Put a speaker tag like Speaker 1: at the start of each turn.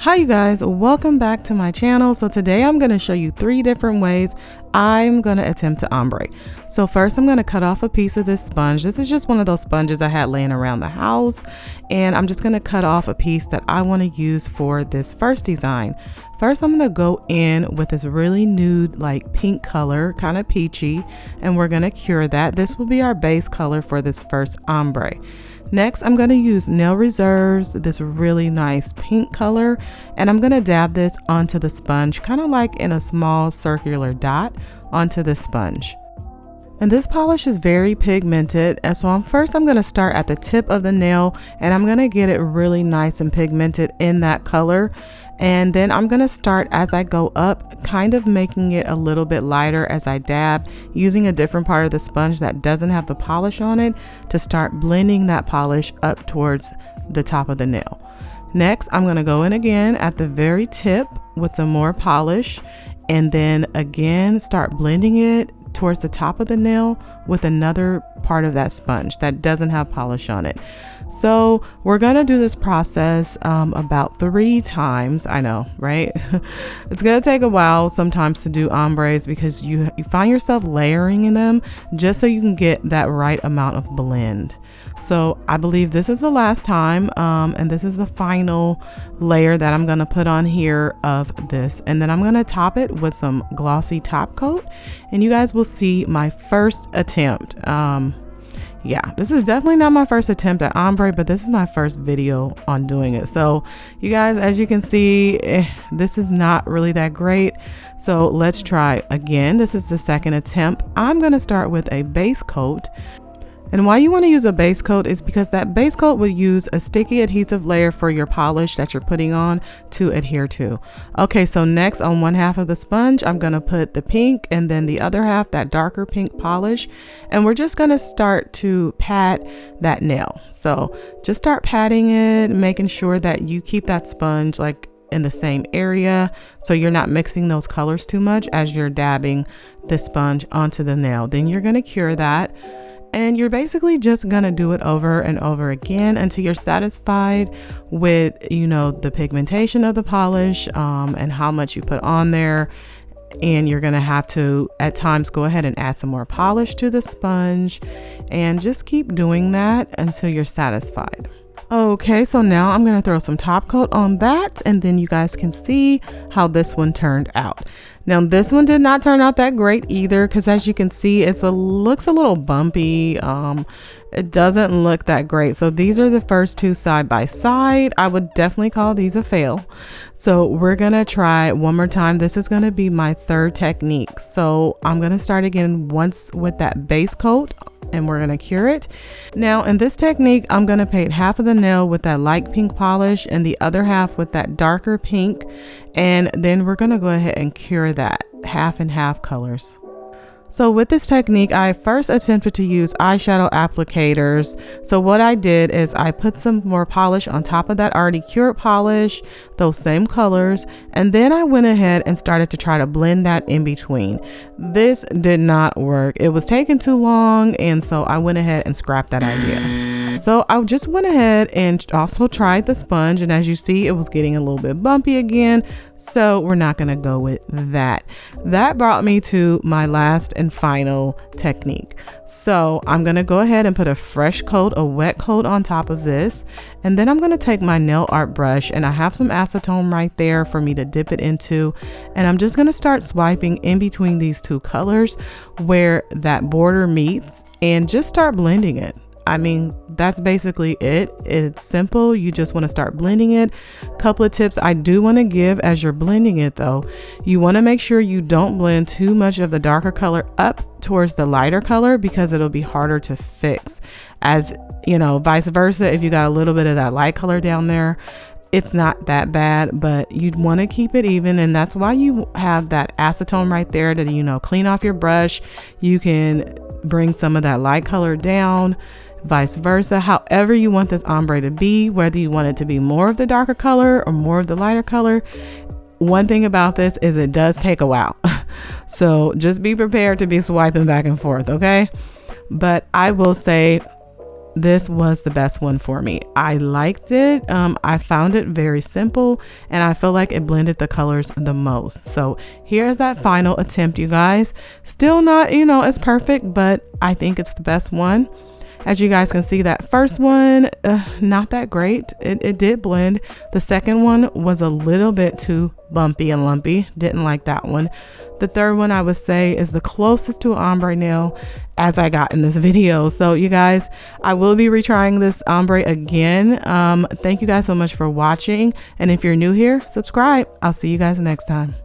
Speaker 1: Hi you guys, welcome back to my channel. So today I'm going to show you 3 different ways I'm going to attempt to ombre. So first I'm going to cut off a piece of this sponge. This is just one of those sponges I had laying around the house, and I'm just going to cut off a piece that I want to use for this first design. First I'm going to go in with this really nude like pink color, kind of peachy, and we're going to cure that. This will be our base color for this first ombre. Next, I'm going to use Nail Reserves, this really nice pink color, and I'm going to dab this onto the sponge, kind of like in a small circular dot onto the sponge. And this polish is very pigmented, and so first I'm going to start at the tip of the nail, and I'm going to get it really nice and pigmented in that color. And then I'm going to start as I go up, kind of making it a little bit lighter as I dab, using a different part of the sponge that doesn't have the polish on it to start blending that polish up towards the top of the nail. Next, I'm going to go in again at the very tip with some more polish, and then again start blending it towards the top of the nail with another part of that sponge that doesn't have polish on it. So we're gonna do this process about 3 times. I know, right? It's gonna take a while sometimes to do ombres because you find yourself layering in them just so you can get that right amount of blend. So I believe this is the last time, and this is the final layer that I'm gonna put on here of this, and then I'm gonna top it with some glossy top coat, and you guys will see my first attempt. Yeah, this is definitely not my first attempt at ombre, but this is my first video on doing it. So you guys, as you can see, this is not really that great. So let's try again. This is the second attempt. I'm going to start with a base coat. And why you want to use a base coat is because that base coat will use a sticky adhesive layer for your polish that you're putting on to adhere to. Okay, so next on one half of the sponge, I'm going to put the pink, and then the other half, that darker pink polish. And we're just going to start to pat that nail. So just start patting it, making sure that you keep that sponge like in the same area so you're not mixing those colors too much as you're dabbing the sponge onto the nail. Then you're going to cure that. And you're basically just gonna do it over and over again until you're satisfied with, the pigmentation of the polish and how much you put on there. And you're gonna have to, at times, go ahead and add some more polish to the sponge, and just keep doing that until you're satisfied. Okay, so now I'm going to throw some top coat on that, and then you guys can see how this one turned out. Now this one did not turn out that great either, because as you can see, looks a little bumpy. It doesn't look that great. So these are the first 2 side by side. I would definitely call these a fail. So we're going to try one more time. This is going to be my 3rd technique. So I'm going to start again once with that base coat, and we're going to cure it. Now in this technique, I'm going to paint half of the nail with that light pink polish and the other half with that darker pink. And then we're going to go ahead and cure that half and half colors. So with this technique, I first attempted to use eyeshadow applicators. So what I did is I put some more polish on top of that already cured polish, those same colors, and then I went ahead and started to try to blend that in between. This did not work. It was taking too long, and so I went ahead and scrapped that idea. So I just went ahead and also tried the sponge, and as you see, it was getting a little bit bumpy again. So we're not going to go with that. That brought me to my last and final technique. So I'm going to go ahead and put a fresh coat, a wet coat on top of this. And then I'm going to take my nail art brush, and I have some acetone right there for me to dip it into. And I'm just going to start swiping in between these 2 colors where that border meets, and just start blending it. I mean, that's basically it. It's simple. You just want to start blending it. Couple of tips I do want to give as you're blending it though. You want to make sure you don't blend too much of the darker color up towards the lighter color, because it'll be harder to fix. As vice versa, if you got a little bit of that light color down there, it's not that bad, but you'd want to keep it even. And that's why you have that acetone right there to, clean off your brush. You can bring some of that light color down, vice versa, however you want this ombre to be, whether you want it to be more of the darker color or more of the lighter color. One thing about this is it does take a while. So just be prepared to be swiping back and forth, okay? But I will say this was the best one for me. I liked it. I found it very simple, and I feel like it blended the colors the most. So here's that final attempt, you guys. Still not, you know, as perfect, but I think it's the best one. As you guys can see, that first one, not that great. It did blend. The second one was a little bit too bumpy and lumpy. Didn't like that one. The third one, I would say, is the closest to an ombre nail as I got in this video. So you guys, I will be retrying this ombre again. Thank you guys so much for watching. And if you're new here, subscribe. I'll see you guys next time.